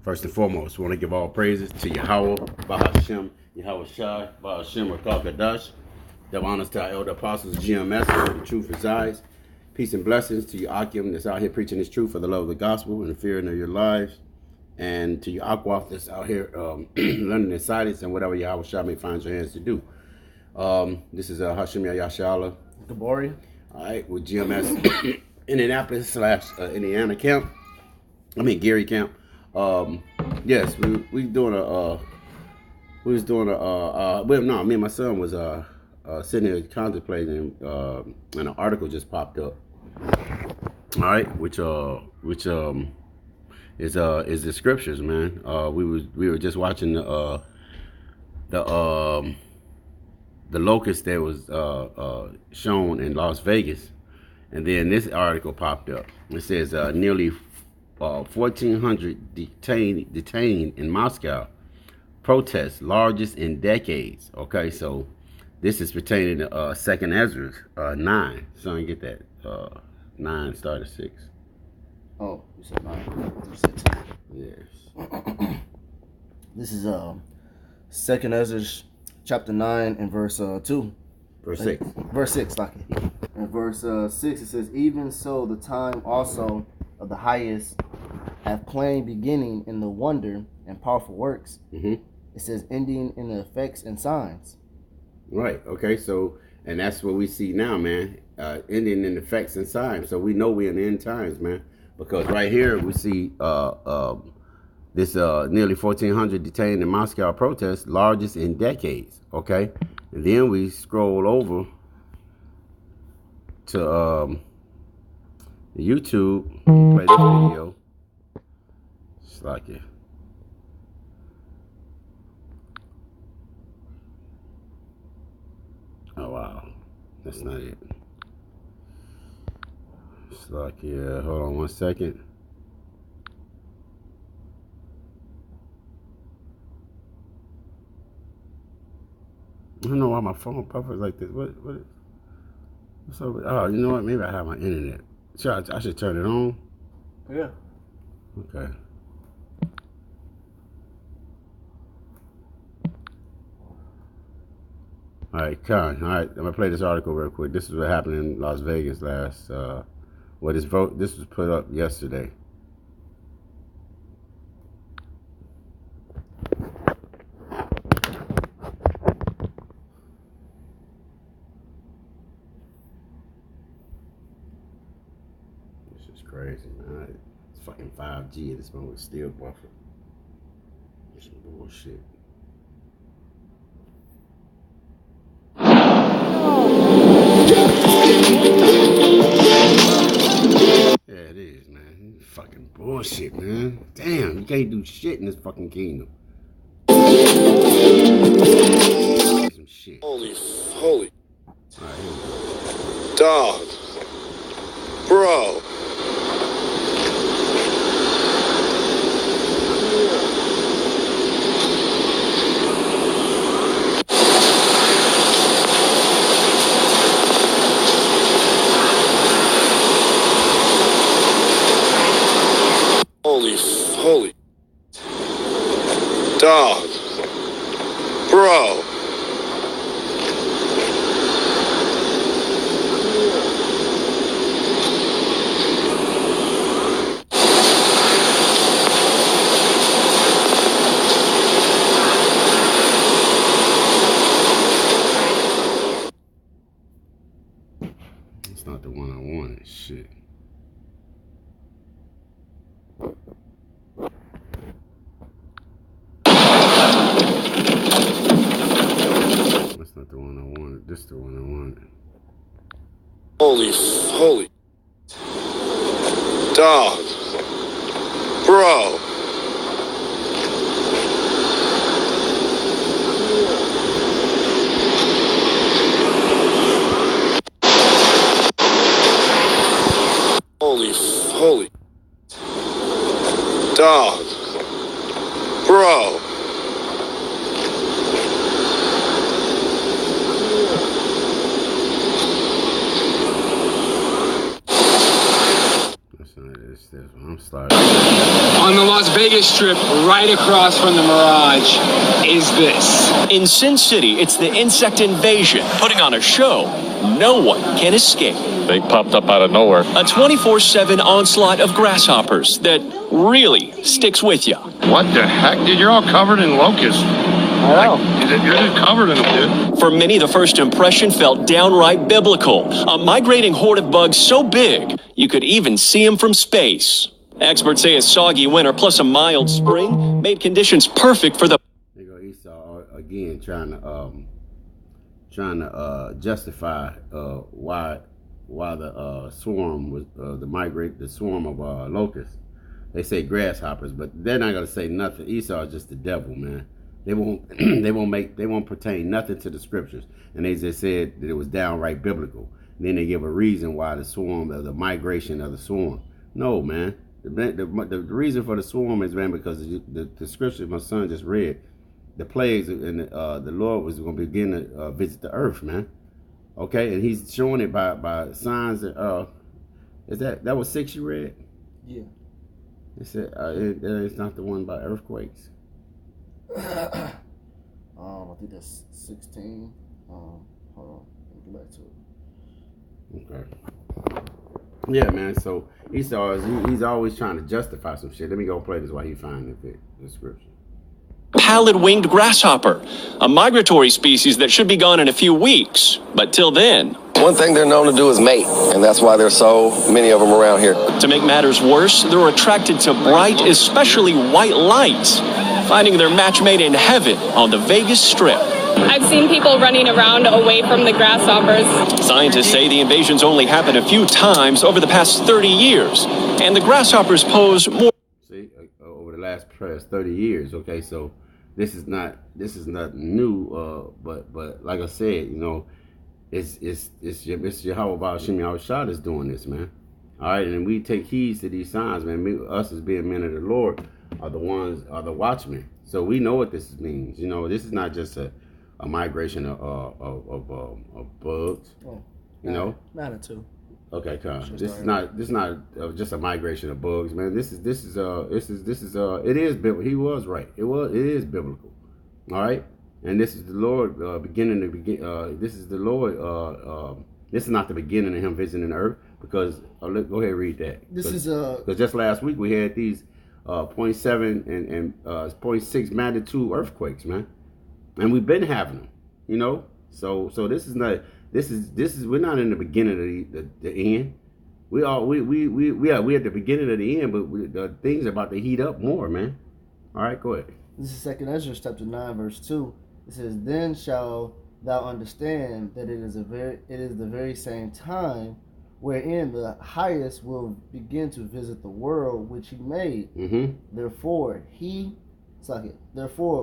First and foremost, we want to give all praises to Yahweh, Bahashem, Yahweh Shai, Bahashem, Rakakadash. Give honors to our elder apostles, GMS, where the truth resides. Peace and blessings to you, Akim, that's out here preaching this truth for the love of the gospel and the fear of your lives. And to you, Aquaf, that's out here learning in silence and whatever Yahweh Shai may find your hands to do. This is Qam YASHARAHLA. Gabori. All right, with GMS Indianapolis / Indiana camp. Gary camp. Yes, we doing me and my son was sitting here contemplating, and an article just popped up. All right, which is the scriptures, man. We were just watching the locust that was shown in Las Vegas, and then this article popped up. It says nearly 1,400 detained in Moscow. Protests largest in decades. Okay, so this is pertaining to 2nd Ezra 9. So I get that 9 started 6. Oh, you said 9. You said 10. Yes. This is 2nd Ezra chapter 9 and verse 2. Verse 6. Verse 6, like it. In verse 6 it says, even so the time also of the highest hath plain beginning in the wonder and powerful works. Mm-hmm. It says ending in the effects and signs. Right. Okay. So, and that's what we see now, man. Ending in effects and signs. So we know we're in the end times, man. Because right here we see this nearly 1,400 detained in Moscow protest, largest in decades. Okay. And then we scroll over to YouTube. Play this video. It's like it. Oh wow, that's not it. It's like, yeah, hold on 1 second. I don't know why my phone puffers like this. What's up? Oh, you know what? Maybe I have my internet. I should turn it on. Yeah. Okay. All right, Con. All right, I'm gonna play this article real quick. This is what happened in Las Vegas last. This was put up yesterday. This is crazy, man. It's fucking 5G at this moment, still buffer. Some bullshit. Yeah, it is, man. Fucking bullshit, man. Damn, you can't do shit in this fucking kingdom. Some shit. Holy. All right, here we go. Dog. Bro. Holy. Dog. Bro. It's not the one I wanted. Shit. That's not the one I wanted. This is the one I wanted. Holy. Dog. Bro. Holy. Dog. Bro. I'm starting. On the Las Vegas Strip, right across from the Mirage, is this. In Sin City, it's the insect invasion, putting on a show no one can escape. They popped up out of nowhere. A 24/7 onslaught of grasshoppers that really sticks with you. What the heck, dude? You're all covered in locusts. I know. You're just covered in them, dude. For many, the first impression felt downright biblical. A migrating horde of bugs so big, you could even see them from space. Experts say a soggy winter plus a mild spring made conditions perfect for the... There go Esau again trying to justify why the swarm was the swarm of locusts. They say grasshoppers, but they're not gonna say nothing. Esau is just the devil, man. They won't they won't pertain nothing to the scriptures, and they just said that it was downright biblical. And then they give a reason why the migration of the swarm. No, man. The reason for the swarm is, man, because the scripture my son just read, the plagues and the Lord was going to begin to visit the earth, man. Okay, and he's showing it by signs that is that was 6 you read? Yeah. It said it's not the one about earthquakes. I think that's 16. Hold on, let me go back to it. Okay. Yeah, man. So Esau he's always trying to justify some shit. Let me go play this while he finds the scripture. Pallid-winged grasshopper, a migratory species that should be gone in a few weeks. But till then... One thing they're known to do is mate, and that's why there's so many of them around here. To make matters worse, they're attracted to bright, especially white lights, finding their match made in heaven on the Vegas Strip. I've seen people running around away from the grasshoppers. Scientists say the invasions only happened a few times over the past 30 years, and the grasshoppers pose more... See, over the last 30 years, okay, so this is not new, but like I said, you know, it's Yahweh Ba'ashim Yahushua that's doing this, man. All right, and we take heed to these signs, man. Us as being men of the Lord are the watchmen. So we know what this means. You know, this is not just a migration of bugs. Oh, you know, not a two. Okay, come. This is not just a migration of bugs, man. This is it is biblical. He was right. It is biblical. All right, and this is the Lord this is the Lord. This is not the beginning of him visiting the earth, because go ahead and read that. Because just last week we had these 0.7 and 0.6 magnitude earthquakes, man, and we've been having them. You know, so this is not. This is we're not in the beginning of the end. We at the beginning of the end, but the things are about to heat up more, man. All right, go ahead. This is 2 Ezra chapter 9 verse 2. It says, "Then shall thou understand that it is the very same time wherein the highest will begin to visit the world which he made. Mm-hmm. Therefore,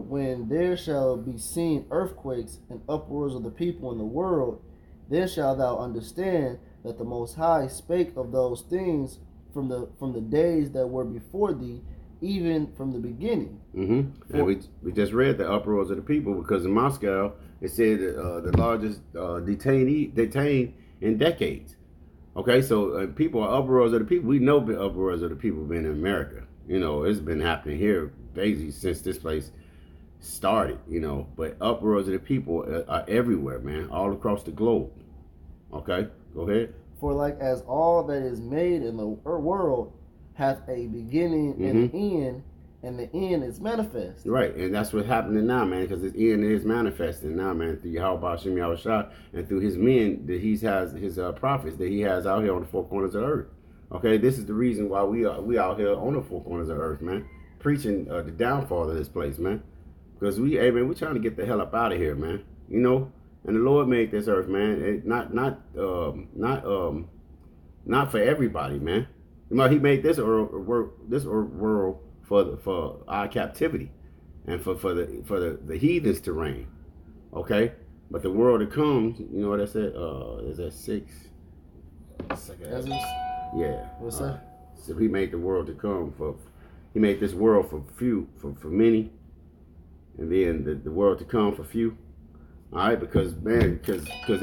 when there shall be seen earthquakes and uproars of the people in the world, then shalt thou understand that the Most High spake of those things from the days that were before thee, even from the beginning." Mm-hmm. And we just read the uproars of the people, because in Moscow it said the largest detained in decades. Okay, so people are uproars of the people. We know the uproars of the people been in America. You know, it's been happening here basically since this place started, you know, but uproars of the people are everywhere, man, all across the globe. Okay, go ahead. "For like as all that is made in the world hath a beginning and an end, and the end is manifest." Right, and that's what's happening now, man, because the end is manifesting now, man, through Yahweh Ba'ashim Yahushua and through his men that he has, his prophets that he has out here on the four corners of the earth. Okay, this is the reason why we out here on the four corners of the earth, man, preaching the downfall of this place, man. Because we're trying to get the hell up out of here, man. You know, and the Lord made this earth, man. Not for everybody, man. You know, he made this world for our captivity, and for the heathens to reign. Okay, but the world that comes, you know what I said? Is that 6? Yeah. What's that? So he made the world to come he made this world for few, for many, and then the world to come for few. All right, because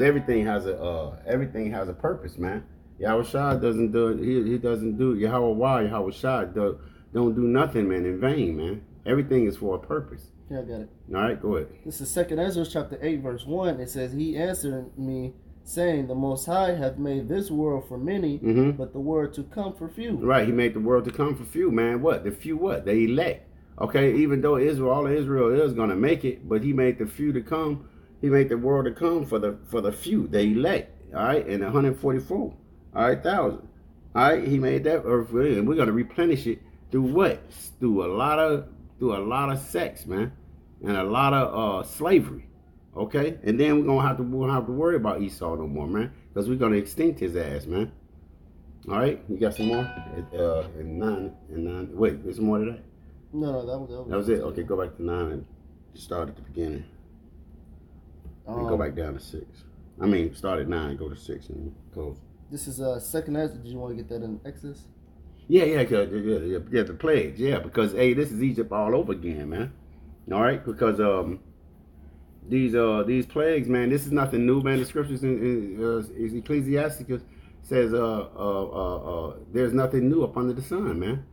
everything has a purpose, man. Yahweh Shai doesn't do it. He doesn't do Yahweh Shai don't do nothing, man, in vain, man. Everything is for a purpose. Yeah, I got it. All right, go ahead. This is 2 Ezra chapter 8, verse 1. It says, He answered me, saying, The Most High hath made this world for many, but the world to come for few. Right, he made the world to come for few, man. What? The few what? The elect. Okay, even though all of Israel is going to make it, but he made the few to come. He made the world to come for the few, the elect. All right, and 144. All right, thousand. All right, he made that earth, and we're going to replenish it through what? Through a lot of sex, man, and a lot of slavery. Okay, and then we won't have to worry about Esau no more, man, because we're going to extinct his ass, man. All right, you got some more? And nine. Wait, there's more to that? No, that was it. Okay, go back to 9 and start at the beginning. And go back down to 6. I mean, start at 9, go to 6, and close. This is 2 Ezra. Did you want to get that in Exodus? Yeah, the plagues. Yeah, because hey, this is Egypt all over again, man. All right, because these plagues, man, this is nothing new, man. The scriptures in Ecclesiasticus says there's nothing new up under the sun, man.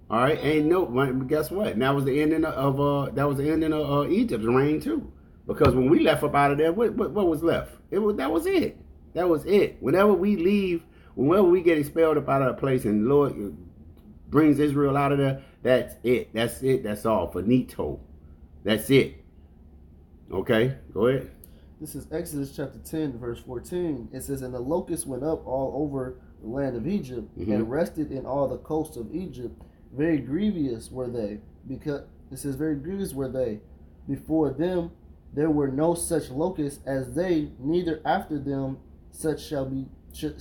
All right, ain't no. Guess what? And that was the ending of Egypt's reign too. Because when we left up out of there, what was left? That was it. That was it. Whenever we leave, whenever we get expelled up out of a place, and the Lord brings Israel out of there, that's it. That's it. That's all. Finito. That's it. Okay, go ahead. This is Exodus chapter 10, verse 14. It says, And the locusts went up all over the land of Egypt, and rested in all the coasts of Egypt. Very grievous were they, because it says, very grievous were they. Before them there were no such locusts as they, neither after them such shall be such.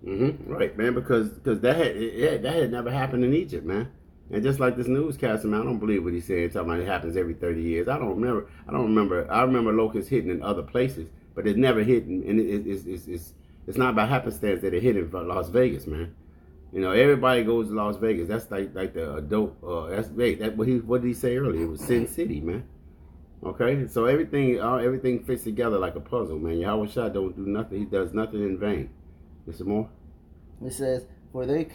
Right, man, because that had never happened in Egypt, man. And just like this newscaster, man, I don't believe what he's saying, talking about it happens every 30 years. I remember locusts hitting in other places, but it's never hitting, and it's not by happenstance that it hit in Las Vegas, man. You know, everybody goes to Las Vegas. That's like the adult. What did he say earlier? It was Sin City, man. Okay, so everything fits together like a puzzle, man. Yahweh Shai don't do nothing. He does nothing in vain. There's some more. It says, For they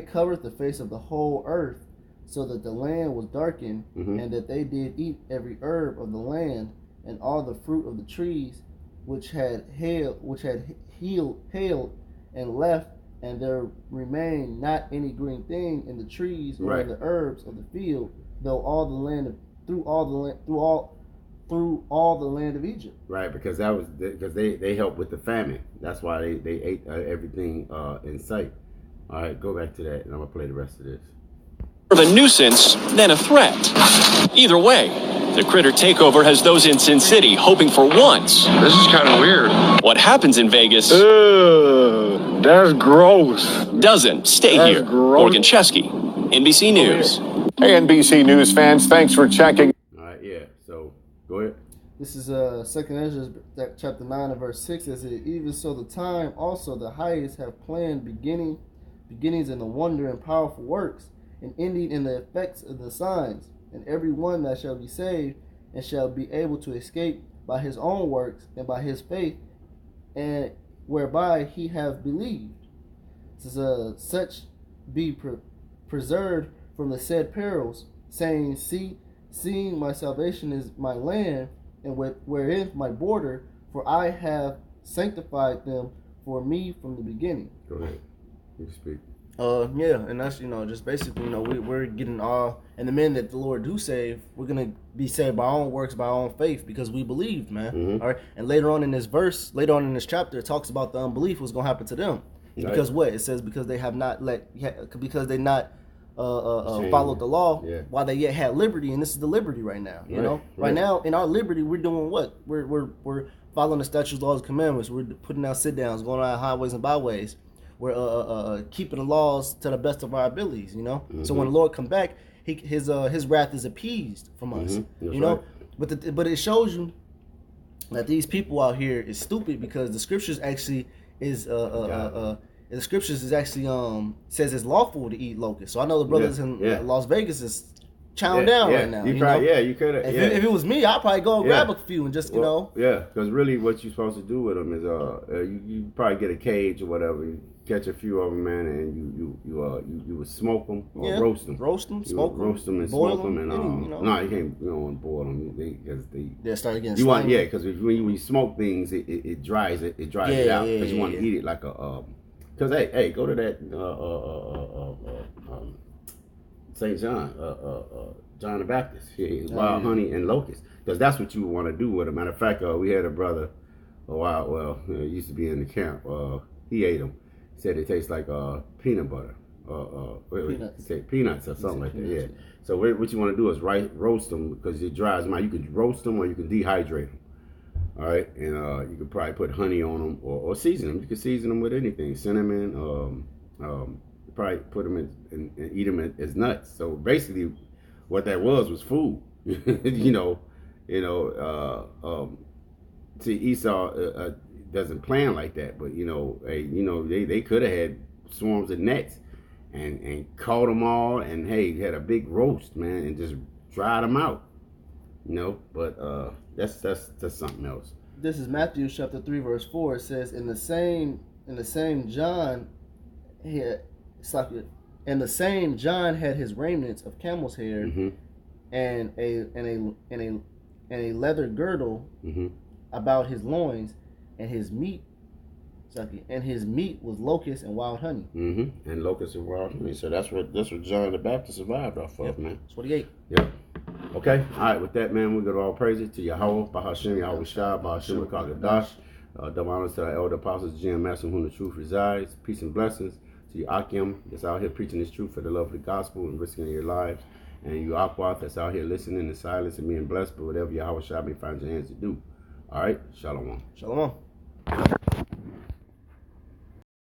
covered the face of the whole earth, so that the land was darkened, and that they did eat every herb of the land, and all the fruit of the trees, which had hailed and left. And there remained not any green thing in the trees or in the herbs of the field, through all the land of Egypt. Right, because they helped with the famine. That's why they ate everything in sight. All right, go back to that, and I'm gonna play the rest of this. More of a nuisance than a threat. Either way, the critter takeover has those in Sin City hoping for once. This is kind of weird. What happens in Vegas That's gross. doesn't stay That's here. gross. Morgan Chesky, NBC News. Hey, NBC News fans, thanks for checking. All right, yeah. So go ahead. This is 2 Ezra chapter 9 and verse 6. It says, Even so the time also the highest have planned beginnings in the wonder and powerful works, and ending in the effects of the signs, and every one that shall be saved and shall be able to escape by his own works and by his faith, and whereby he have believed. This is such be preserved from the said perils, saying, seeing my salvation is my land, and wherein my border, for I have sanctified them for me from the beginning. Go ahead. You speak. Yeah, and that's, just basically, we're getting all, and the men that the Lord do save, we're going to be saved by our own works, by our own faith, because we believed, man. All right, and later on in this chapter, it talks about the unbelief, what's going to happen to them. Right. Because what? It says, because they have not because they not followed the law, while they yet had liberty, and this is the liberty right now, you know? Right now, in our liberty, we're doing what? We're following the statutes, laws, and commandments. We're putting out sit-downs, going on highways and byways. We're keeping the laws to the best of our abilities, So when the Lord come back, his wrath is appeased from us, But it shows you that these people out here is stupid, because the scriptures actually is the scriptures is actually says it's lawful to eat locusts. So I know the brothers in Las Vegas is chowing down right now. You probably, know? You could have. If it was me, I'd probably go grab a few and just, you know. Yeah, because really what you're supposed to do with them is you probably get a cage or whatever. You catch a few of them, man, and you would smoke them or roast them. Roast them, smoke them. Roast them and boil smoke them. And, you know. No, you can't. You don't want to boil them because They'll start getting you want, slimy. because when you smoke things, it dries it. It dries it out because you want to eat it like a. Because hey, go to that St. John, John the Baptist, wild honey and locusts, because that's what you want to do with them. Matter of fact, we had a brother a while. Well, he used to be in the camp. He ate them. He said it tastes like peanut butter. Peanuts. Peanuts or something like that. Yeah. So what you want to do is roast them because it dries them out. You can roast them or you can dehydrate them. All right, and you could probably put honey on them or season them. You can season them with anything, cinnamon. Probably put them in and eat them as nuts. So basically, what that was food. See, Esau doesn't plan like that, but they could have had swarms of nets and caught them all, and had a big roast, man, and just dried them out. But that's something else. This is Matthew chapter 3 verse 4. It says, in the same John had his raiments of camel's hair, and a leather girdle about his loins, and his meat was locusts and wild honey. And locusts and wild honey. So that's what John the Baptist survived off of, man. That's what he ate. Yep. Okay, all right, with that, man, we go to all praises to Yahweh, Bahashem, Yahweh Shah, Bahashem, Kakadash. Double honors to our elder apostles, GMS, in whom the truth resides. Peace and blessings to you, Qam, that's out here preaching this truth for the love of the gospel and risking your lives. And you, Aquath, that's out here listening in silence and being blessed, but whatever Yahweh Shah may find your hands to do. All right, Shalom. Shalom.